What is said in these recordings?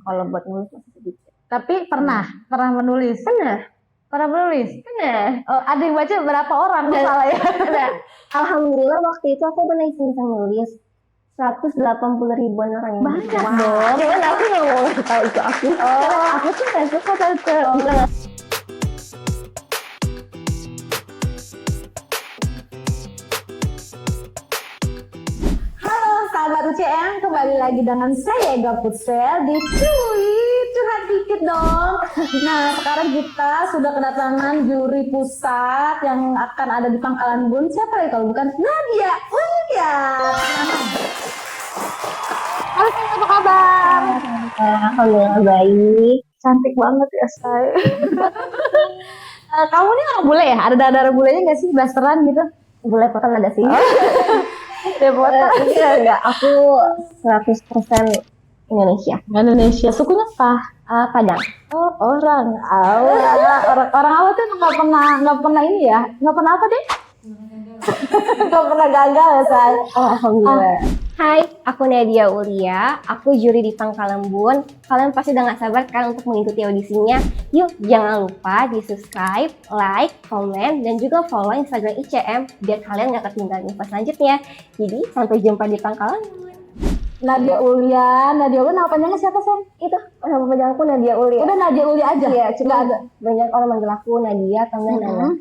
Kalau buat nulis masih sedikit. Tapi pernah menulis. Pernah menulis. Oh, ada yang baca berapa orang? Salah ya. Alhamdulillah waktu itu aku pernah iseng nulis 180.000 orang yang banyak dong. Cuman aku nggak mau ngasih tahu itu aku. Karena aku tuh nggak suka tante. Halo sahabat UCM, kembali lagi dengan saya Ega Putsel di Cuy Curhat Dikit dong. Nah, sekarang kita sudah kedatangan juri pusat yang akan ada di Pangkalan Bun. Siapa ya kalau bukan Nadia Ulya. Halo, apa kabar? Alhamdulillah baik. Cantik banget ya, say. Kamu nih orang bule ya? Ada darah bulenya nggak sih? Blasteran gitu? Boleh potong ada sih. Ya potong. Enggak, aku 100% Indonesia. Sukunya apa? Padang. Oh, orang apa tuh nggak pernah ini ya? Nggak pernah apa deh? Nggak pernah gagal ya, say. Alhamdulillah. Hai, aku Nadia Ulia. Aku juri di Pangkalan Bun. Kalian pasti udah gak sabar kan untuk mengikuti audisinya. Yuk, jangan lupa di subscribe, like, komen, dan juga follow Instagram ICM biar kalian gak ketinggalan info selanjutnya. Jadi, sampai jumpa di Pangkalan Bun. Nadia Ulia nama panjangnya siapa, Sam? Itu, nama panjang aku Nadia Ulia. Udah Nadia Ulia aja? Iya, cuma ada. banyak orang manggil aku Nadia atau Nana.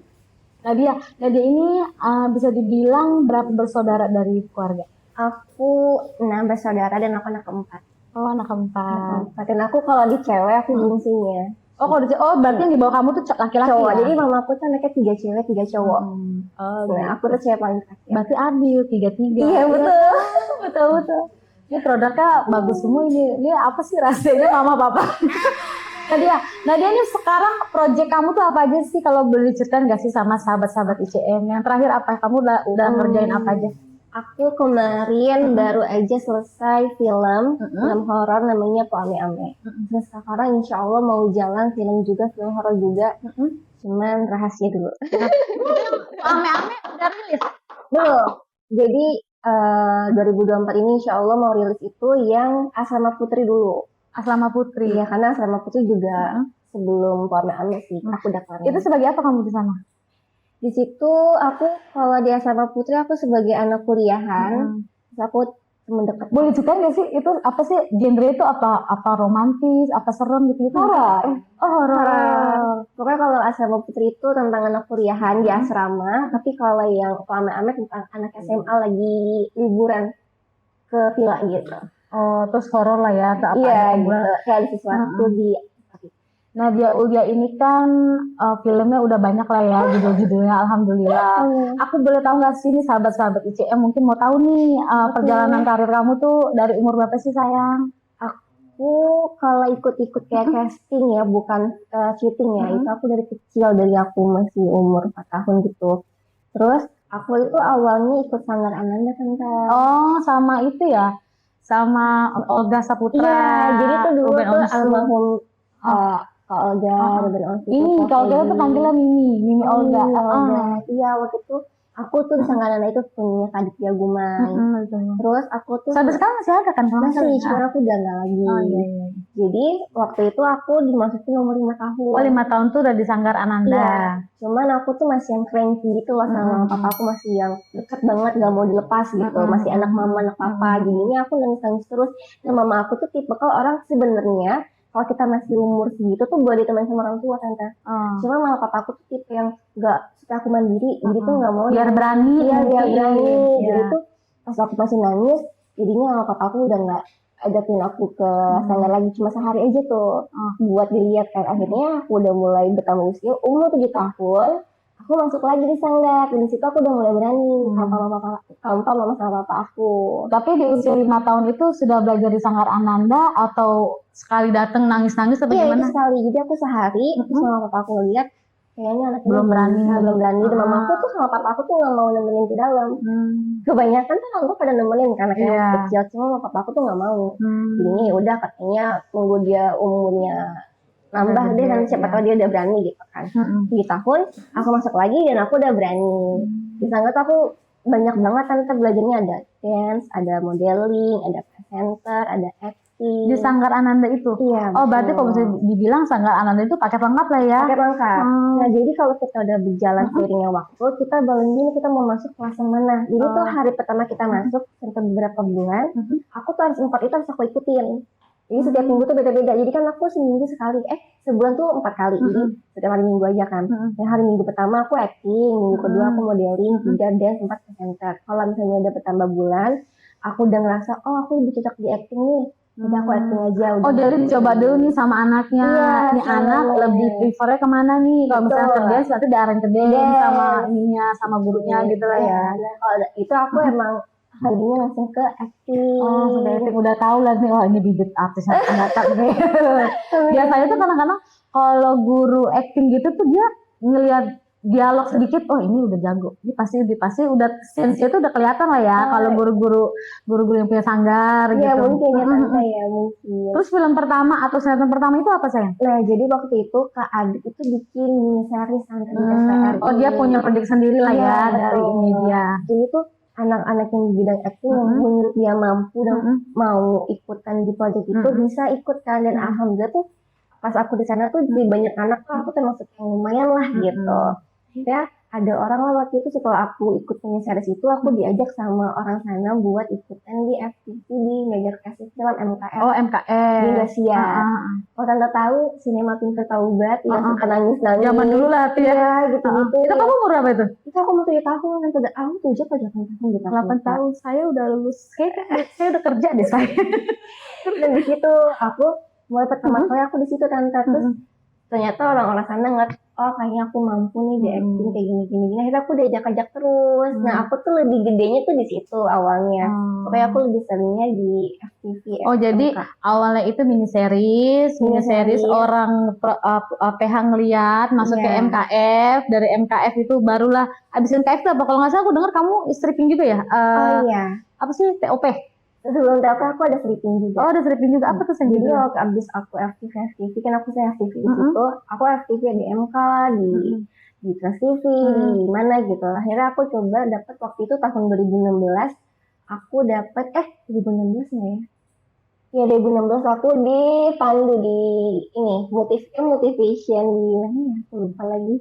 Nadia ini bisa dibilang berapa bersaudara dari keluarga? Aku 6 bersaudara dan aku anak keempat. Oh, anak keempat. Dan aku kalau di cewek aku bungsunya. Berarti yang di bawah kamu tuh laki-laki cowok. Ya? Jadi mama aku tuh anaknya 3 cewek, 3 cowok. Aku tuh cewek paling terakhir. Berarti adil 3-3. Iya, betul. betul. Ini produknya bagus semua ini. Ini apa sih rasanya mama papa? Nadia ini sekarang project kamu tuh apa aja sih, kalau boleh ceritain nggak sih sama sahabat-sahabat ICM? Yang terakhir apa? Kamu udah ngerjain apa aja? Aku kemarin baru aja selesai film horor namanya Po Ame Ame. Terus sekarang insya Allah mau jalan film horor juga. Cuman rahasia dulu. Po Ame Ame udah rilis? Belum. Jadi 2024 ini insya Allah mau rilis itu yang Asrama Putri dulu. Asrama Putri? Iya, karena Asrama Putri juga sebelum Po Ame Ame sih. Aku udah kelar. Itu sebagai apa kamu di sana? Di situ aku kalau di Asrama Putri aku sebagai anak kuliahan, aku mendekat. Boleh juga nggak sih itu apa sih genre itu, apa romantis, apa serem gitu? Horor. Horor. Pokoknya kalau Asrama Putri itu tentang anak kuliahan di asrama, tapi kalau yang Po Ame Ame tentang anak SMA lagi liburan ke villa gitu. Oh, terus horor lah ya? Iya, gitu. Kayak ada sesuatu di. Nadia Ulia ini kan filmnya udah banyak lah ya, judul-judulnya, alhamdulillah. Aku boleh tahu nggak sih nih sahabat-sahabat ICM mungkin mau tahu nih perjalanan karir kamu tuh dari umur berapa sih, sayang? Aku kalau ikut-ikut kayak casting ya, bukan syuting ya, itu aku dari kecil, dari aku masih umur 4 tahun gitu. Terus aku itu awalnya ikut Sanggar Ananda, Tante. Oh, sama itu ya? Sama Olga Saputra. Iya, jadi tuh dulu tuh almarhum Kak Olga, Ruben Onsi. Ini Kak Olga tuh panggilan Mimi Olga. Iya, waktu itu aku tuh di Sanggar Ananda itu punya Kak Aditya Guman. Terus aku tuh sampai sekarang masih ada kan? Masih, cuma aku udah nggak lagi. Jadi waktu itu aku dimasukin umur 5 tahun. Oh, 5 tahun tuh udah di Sanggar Ananda. Iya. Cuman aku tuh masih yang cranky gitu loh sama papa aku, masih yang dekat banget, nggak mau dilepas gitu. Masih anak mama, anak papa. Jadinya aku nangis terus. Dan mama aku tuh tipe kalau orang sebenarnya kalau kita masih umur segitu tuh boleh ditemenin sama orang tua, Tante. Cuma malah papa aku tuh tipe yang nggak suka aku mandiri, jadi tuh nggak mau. Biar berani. Iya, biar berani. Jadi tuh pas aku masih nangis, jadinya sama papa aku udah nggak ajakin aku ke Sanggar lagi, cuma sehari aja tuh buat dilihat kan. Akhirnya aku udah mulai bertambah usia, umur 7 tahun aku masuk lagi di Sanggar. Dan di situ aku udah mulai berani tanpa mama sama papa aku. Tapi di usia 5 tahun itu sudah belajar di Sanggar Ananda atau sekali datang nangis-nangis atau gimana? Iya, sekali. Jadi aku sehari sama papa aku lihat kayaknya anak belum berani. Dan mama aku tuh sama papa aku tuh nggak mau nemenin ke dalam. Kebanyakan tuh orang pada nemenin karena kecil, cuma papa aku tuh nggak mau. Jadinya ya udah, katanya nunggu dia umurnya nambah deh, dan siapa tahu dia udah berani gitu kan. 3 tahun aku masuk lagi dan aku udah berani. Di sana tuh aku banyak banget belajarnya, ada dance, ada modeling, ada presenter, ada acting. acting. Di Sanggar Ananda itu? Iya, Oh, berarti betul. kalau bisa dibilang Sanggar Ananda itu paket lengkap lah ya? Paket lengkap. Nah, jadi kalau kita udah berjalan Mm-mm. seiringnya waktu, kita balengin kita mau masuk kelas yang mana. Jadi tuh hari pertama kita masuk sampai beberapa bulan, aku tuh harus 4 itu harus aku ikutin. Jadi setiap minggu tuh beda-beda. Jadi kan aku seminggu sekali, sebulan tuh 4 kali. Jadi setiap hari minggu aja kan. Yang hari minggu pertama aku acting, minggu kedua aku modeling, 3 dance, 4 presenter. Kalau misalnya udah bertambah bulan, aku udah ngerasa, oh aku lebih cocok di acting nih. Udah aku acting aja. Udah Oh, jadi dicoba dulu nih sama anaknya. Iya, Ini sama anak anaknya. lebih prefernya kemana nih? Kalau misalnya ke Betul. dance, berarti diarahin ke dance Dance. sama ininya, sama gurunya gitu lah ya. Nah, kalau itu aku emang hobinya langsung ke acting. Oh, sudah acting udah tahu lah nih, oh ini bibit artis yang akan datang nih. Biasanya tuh kadang-kadang kalau guru acting gitu tuh dia ngelihat dialog sedikit, oh ini udah jago. Ini pasti udah sense-nya tuh udah kelihatan lah ya. Kalau guru-guru yang punya sanggar Ya gitu. mungkin ya tante ya mungkin. Terus film pertama atau sinetron pertama itu apa sayang? Nah jadi waktu itu Kak Adit itu bikin mini series Santri TVRI. Oh, dia punya proyek sendiri lah ya Iya, dari betul. ini dia. Jadi tuh anak-anak yang di bidang acting yang menurut dia mampu dan mau ikutan di proyek itu bisa ikut kan. Dan alhamdulillah tuh pas aku di sana tuh di banyak anak tuh aku termasuk yang lumayan lah gitu. Ya ada orang lah waktu itu setelah aku ikut mini series itu aku diajak sama orang sana buat ikutan di FTV di Major Kasih Film MKF. Oh, MKF. Di Indonesia. Kalau tante tahu sinema pintar tahu banget yang suka nangis-nangis. Zaman dulu lah tuh ya. Gitu-gitu. Itu kamu umur berapa itu? Itu aku mau 7 tahun kan udah aku 7 atau 8 tahun gitu. 8 tahun. Saya udah lulus. Saya udah kerja deh saya. Dan di situ aku mulai pertama kali aku di situ tante terus ternyata orang-orang sana nggak, oh kayaknya aku mampu nih di acting kayak gini. Akhirnya aku diajak-ajak terus. Nah aku tuh lebih gedenya tuh di situ awalnya. Pokoknya aku lebih seringnya di FTV. Oh jadi awalnya itu mini series orang PH ngeliat masuk ke MKF, dari MKF itu barulah abis MKF tuh apa? Kalau nggak salah aku dengar kamu stripping juga ya? Oh iya. Apa sih TOP? Sebelum TOP aku ada stripping juga. Oh ada stripping juga, apa tuh Jadi sendiri? waktu abis aku FTV kan aku saya FTV di situ, aku FTV di MK di Trans TV di mana gitu. Akhirnya aku coba dapat waktu itu tahun 2016 aku dapat 2016 nggak ya? Ya 2016 aku dipandu di ini motivation di mana ya? Aku lupa lagi.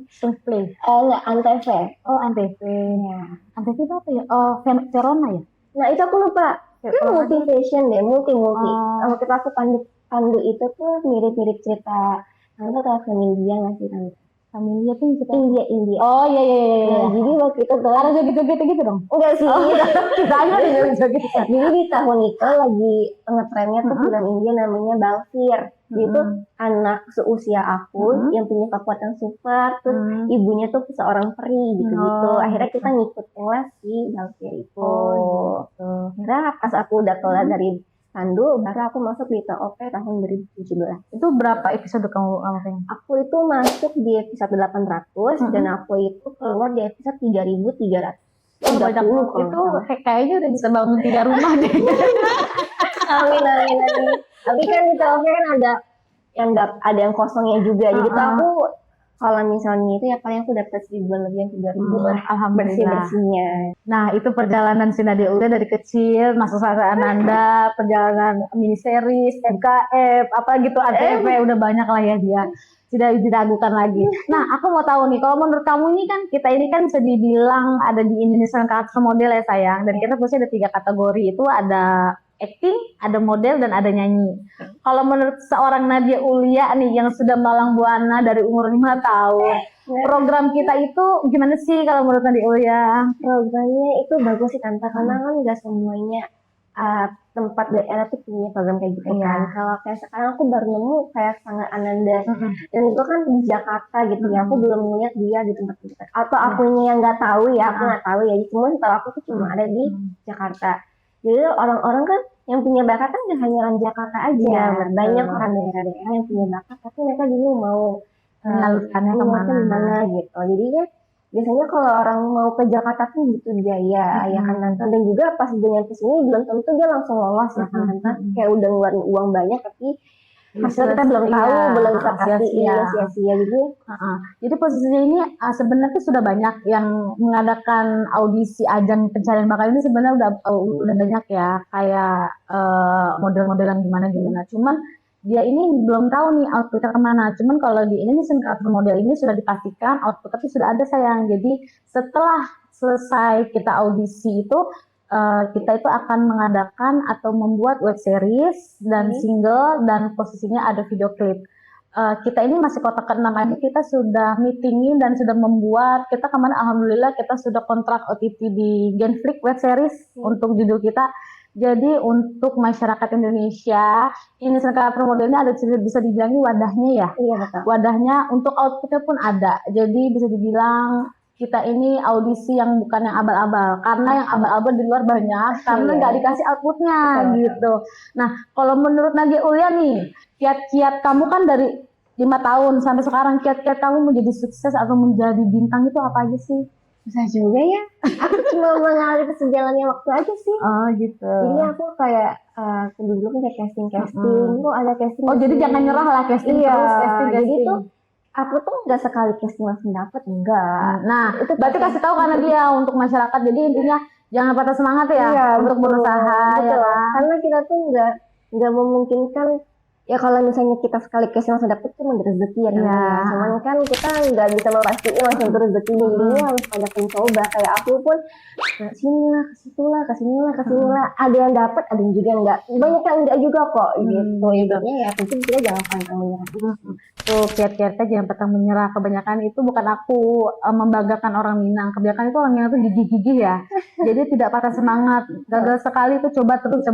Play. Enggak Antv. Oh Antv. Ya. Antv itu apa ya? Oh Verona ya? Nah itu aku lupa. Motivation deh, multi. Waktu itu aku pandu itu tuh mirip-mirip cerita tante kayak Familia nggak sih tante? Familia tuh cerita India. Oh iya. Nah, jadi waktu itu tuh ada joget-joget gitu dong? enggak sih. Kita aja ada joget-joget. Jadi di tahun itu lagi ngetrennya tuh film India namanya Balfir. Itu anak seusia aku yang punya kekuatan super, terus ibunya tuh seorang peri gitu-gitu. Akhirnya kita ngikutin lah si Balfir itu. Akhirnya pas aku udah keluar dari Pandu, baru aku masuk di TOP tahun 2017. Itu berapa episode kamu ngalamin? Aku itu masuk di episode 800 dan aku itu keluar di episode 3300. Oh, banyak itu kayaknya udah bisa bangun 3 rumah deh. Amin. Tapi kan di TOP kan ada yang kosongnya juga. Jadi tuh aku kalau misalnya itu ya paling aku dapat 1.000 lebih yang 3.000 lah. Alhamdulillah. Bersih-bersihnya. Nah itu perjalanan si Nadia Ulia dari kecil masuk Sanggar Ananda, perjalanan mini series, MKF, apa gitu, ATV udah banyak lah ya dia. Tidak diragukan lagi. Nah aku mau tahu nih, kalau menurut kamu ini kan bisa dibilang ada di Indonesian Culture Model ya sayang. Dan kita pasti ada 3 kategori, itu ada acting, ada model, dan ada nyanyi. Kalau menurut seorang Nadia Ulia nih yang sudah malang buana dari umur 5 tahun, program kita itu gimana sih kalau menurut Nadia Ulia? Programnya itu bagus sih tante, karena kan nggak semuanya tempat daerah tuh punya program kayak gitu kan. Kalau kayak sekarang aku baru nemu kayak Sanggar Ananda dan itu kan di Jakarta gitu ya. Aku belum melihat dia di tempat-tempat atau akunya yang nggak tahu ya, aku nggak tahu ya. Cuma setahu aku tuh cuma ada di Jakarta. Jadi orang-orang kan yang punya bakat kan gak hanya orang Jakarta aja, banyak orang daerah-daerah yang punya bakat, tapi mereka bingung mau menyalurkannya kemana gitu. Jadinya biasanya kalau orang mau ke Jakarta tuh butuh biaya, ya kan tante. Dan juga pas dia nyampe sini belum tentu dia langsung lolos ya kan tante. Kayak udah ngeluarin uang banyak, tapi Hasil kita belum tahu, belum bisa kasih sia-sia gitu. Jadi posisinya ini sebenarnya sudah banyak yang mengadakan audisi ajang pencarian bakat ini sebenarnya udah banyak ya, kayak model-modelan gimana. Cuman dia ini belum tahu nih outputnya kemana. Cuman kalau di Indonesian Creator Model ini sudah dipastikan output tapi sudah ada sayang. Jadi setelah selesai kita audisi itu kita itu akan mengadakan atau membuat web series dan single dan posisinya ada video klip. Kita ini masih kota ke-6 aja, kita sudah meetingin dan sudah membuat, kita kemarin alhamdulillah kita sudah kontrak OTT di Genflix web series untuk judul kita. Jadi untuk masyarakat Indonesia, ini Creator Model ini ada bisa dibilang wadahnya ya. Iya betul. Wadahnya untuk outputnya pun ada. Jadi bisa dibilang kita ini audisi yang bukan yang abal-abal, karena yang abal-abal di luar banyak, karena nggak dikasih outputnya gitu. Nah, kalau menurut Nadia Ulia nih, kiat-kiat kamu kan dari 5 tahun sampai sekarang, kiat-kiat kamu menjadi sukses atau menjadi bintang itu apa aja sih? Susah juga ya. Aku cuma mengalir sejalannya waktu aja sih. Oh gitu. Jadi aku kayak dulu kan kayak casting. Kok ada casting. Oh jadi jangan nyerah lah casting terus casting. Jadi tuh aku tuh nggak sekali casting langsung dapet, enggak. Nah itu berarti kasih tahu karena dia untuk masyarakat. Jadi intinya jangan patah semangat ya untuk berusaha. Betul. Ya kan? Karena kita tuh nggak memungkinkan. Ya kalau misalnya kita sekali casting langsung dapet tuh menurut rezeki ya. Cuman kan kita nggak bisa memastikan langsung terus rezekinya. Jadi harus banyak mencoba. Kayak aku pun kesinilah, kesinilah. Ada yang dapet, ada yang juga enggak. Banyak yang enggak juga kok. Gitu. Intinya ya penting kita jangan pantang menyerah. Tuh kiat-kiatnya jangan pantang menyerah. Kebanyakan itu bukan aku membanggakan orang Minang. Kebanyakan itu orang Minang tuh gigih-gigih ya. Jadi tidak patah semangat. Gagal sekali itu coba terus.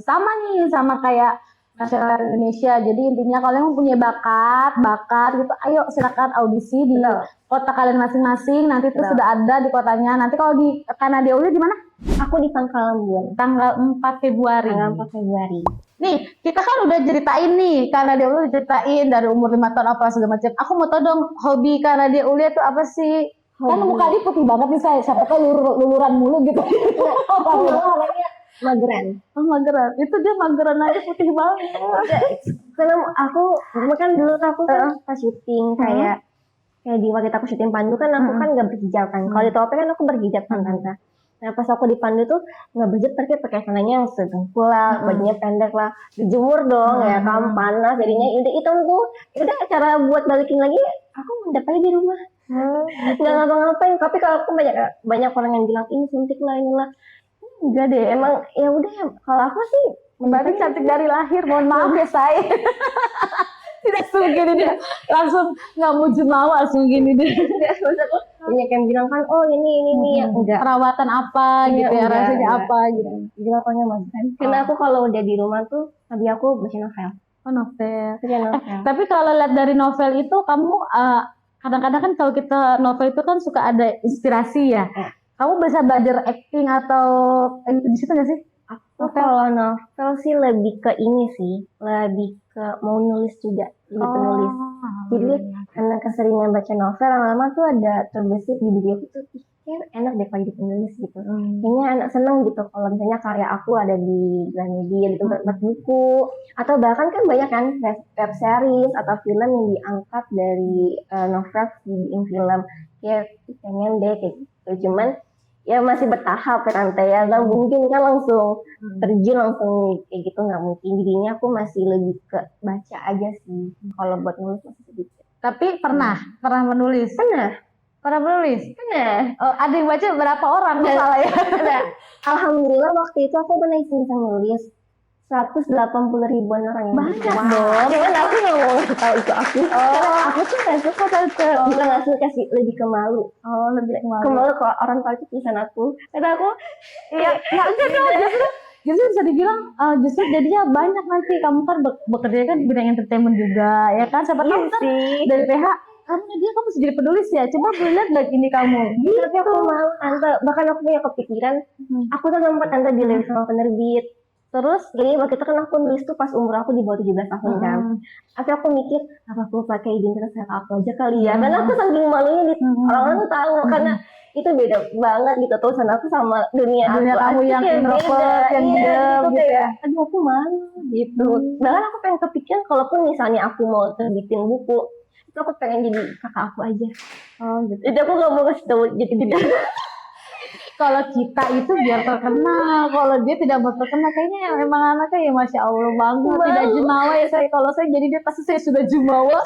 Sama nih, sama kayak masyarakat Indonesia. Jadi intinya kalian mempunyai bakat gitu, ayo silakan audisi di kota kalian masing-masing. Nanti itu sudah ada di kotanya. Nanti kalau di Nadia Ulia di mana? Aku di Pangkalan, tanggal 4 Februari. Nih, kita kan udah ceritain nih, Nadia Ulia ceritain dari umur 5 tahun apa segala macam. Aku mau tahu dong, hobi Nadia Ulia itu apa sih? Kan muka dia putih banget nih saya, siapa tahu luluran mulu gitu. Mageran. Oh mageran, itu dia mageran aja putih banget. Karena aku kan dulu aku kan pas syuting kayak di waktu aku syuting Pandu kan aku kan nggak berhijab kan. Kalau di Tope kan aku berhijab kan tante. Nah pas aku di Pandu tuh nggak berhijab pakai celananya yang sedengkul lah, bajunya pendek lah, dijemur dong ya kan panas jadinya itu tuh. Udah cara buat balikin lagi aku mendap aja di rumah. Nggak ngapa-ngapain. Tapi kalau aku banyak orang yang bilang ini suntik lah inilah. Enggak deh, emang ya udah ya. Kalau aku sih berarti cantik dari lahir. Mohon maaf ya saya. Tidak segini dia, langsung nggak mau jumawa langsung gini deh. Banyak yang bilang kan, oh ini enggak. Perawatan apa gitu ya, rasanya apa gitu. Jadi pokoknya mas. Karena aku kalau udah di rumah tuh, tapi aku baca novel. Oh novel. Novel. Tapi kalau lihat dari novel itu kamu kadang-kadang kan kalau kita novel itu kan suka ada inspirasi ya. Kamu bisa belajar acting atau di situ nggak sih? Aku kalau novel sih lebih ke ini sih, lebih ke mau nulis juga, jadi penulis. Jadi karena keseringan baca novel, lama-lama tuh ada terbesit di diri aku tuh, enak deh kalau jadi penulis gitu. Kayaknya anak seneng gitu kalau misalnya karya aku ada di Gramedia, di tempat buku, atau bahkan kan banyak kan web series atau film yang diangkat dari novel dibikin film. Ya pengen deh kayak gitu, cuman ya masih bertahap ya tante ya, nggak mungkin kan langsung terjun langsung kayak gitu, nggak mungkin. Jadinya aku masih lebih ke baca aja sih kalau buat nulis masih sedikit. Tapi pernah menulis? Pernah menulis? Pernah. Ada yang baca berapa orang? Salah ya? Alhamdulillah waktu itu aku pernah bisa nulis 180.000-an orang yang banyak dong. Cuman aku nggak mau tahu itu aku. Karena aku tuh nggak suka tante. Bukan nggak suka sih, lebih ke malu. Lebih ke malu. Kemalu kalau orang tahu itu tulisan aku. Karena aku nggak justru bisa dibilang justru jadinya banyak nanti. Kamu kan bekerja kan di bidang entertainment juga ya kan. Siapa tahu kan dari PH karena dia kamu bisa jadi penulis ya. Coba lihat lagi ini kamu. Gitu. Tapi aku malu tante. Bahkan aku punya kepikiran. Aku tuh sempat tante di sama penerbit. Terus Jadi waktu itu kan aku nulis tuh pas umur aku di bawah 17 tahun kan. Tapi aku mikir, apa aku pakai identitas aku aja kali ya? Karena aku saking malunya orang-orang tuh tahu, karena itu beda banget gitu tulisan aku sama dunia dunia aku. kamu Asli yang kayak introvert, yang Iya, diam gitu gitu ya. kayak, aduh aku malu gitu. Bahkan aku pengen kepikiran kalaupun misalnya aku mau terbitin buku, itu aku pengen jadi kakak aku aja. Oh gitu. Jadi aku gak mau ngasih tahu jadi tidak. Kalau kita itu biar terkenal, kalau dia tidak mau terkenal, kayaknya emang anaknya ya masya Allah banget, tidak Malu. jumawa ya saya. Kalau saya jadi dia pasti saya sudah jumawa.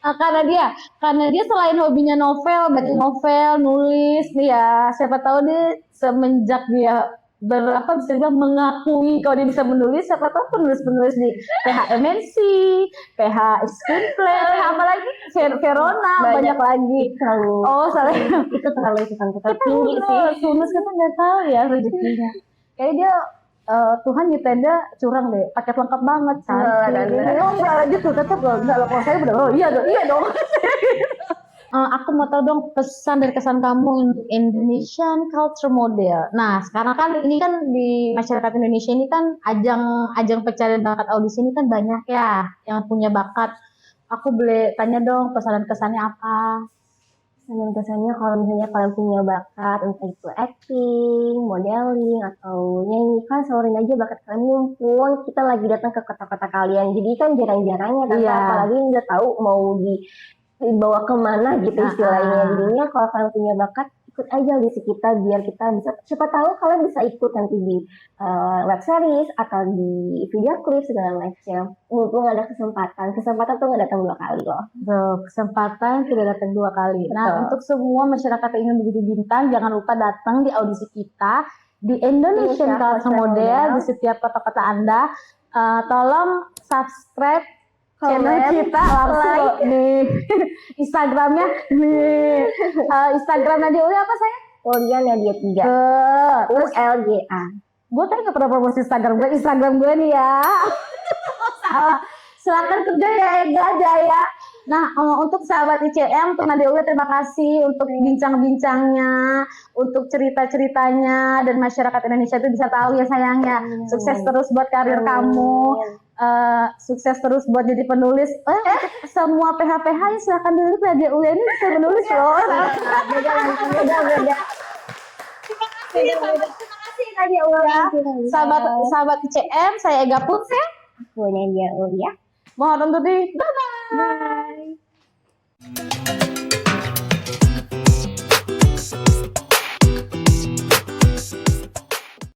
Ah, karena dia selain hobinya novel, baca novel, nulis, nih ya, siapa tahu dia semenjak dia berapa bisa dibilang mengakui kalau dia bisa menulis, siapa tahu penulis-penulis di PHMNC, PH Screenplay, PH apa lagi, Verona, banyak lagi. Terlalu Oh, salah. itu terlalu terlalu Kita tinggi sih. Tunas kita nggak tahu ya rezekinya. Kayak dia Tuhan di tenda curang deh, paket lengkap banget, cantik. Benar. Oh enggak gitu, tetap enggak loh. Kalau saya bener, oh iya dong. Aku mau tahu dong pesan dan kesan kamu untuk Indonesian Culture Model. Nah, sekarang kan ini kan di masyarakat Indonesia ini kan ajang pencarian bakat audisi ini kan banyak ya yang punya bakat. Aku boleh tanya dong pesan dan kesannya apa? Dan kesannya kalau misalnya kalian punya bakat, entah itu acting, modeling, atau nyanyi, kan soalin aja bakat kalian mumpung kita lagi datang ke kota-kota kalian. Jadi kan jarang-jarangnya kan, Iya. apalagi udah tahu mau dibawa kemana gitu istilahnya. Jadinya kalau kalian punya bakat, ikut aja di sekitar biar kita bisa, siapa tahu kalian bisa ikut nanti di web series atau di video klip segala macam. Mumpung ada kesempatan tuh nggak datang 2 kali loh. Tuh, kesempatan tidak datang 2 kali. Nah, Betul. untuk semua masyarakat yang ingin menjadi bintang, jangan lupa datang di audisi kita di Indonesian Indonesia Culture Model di setiap kota-kota Anda. Tolong subscribe channel Comment, kita langsung like. nih. Instagramnya nih. Instagram Nadia Uli apa saya? Ulia Nadia 3 Terus ULGA. gue kan gak pernah promosi Instagram gue nih ya. Salah. Silakan kerja ya Ega aja ya. Nah, untuk sahabat ICM, untuk Nadia Ulia terima kasih untuk bincang-bincangnya, untuk cerita-ceritanya, dan masyarakat Indonesia itu bisa tahu ya sayangnya. Sukses terus buat karir kamu. Sukses terus buat jadi penulis. Semua PH-PH ya silakan dulu, Nadia Ulia ini bisa menulis loh. Beda. Terima kasih Nadia Ulia. Sahabat ICM, saya Ega Putri. Aku Nadia Ulia. Mohon undur diri. Bye.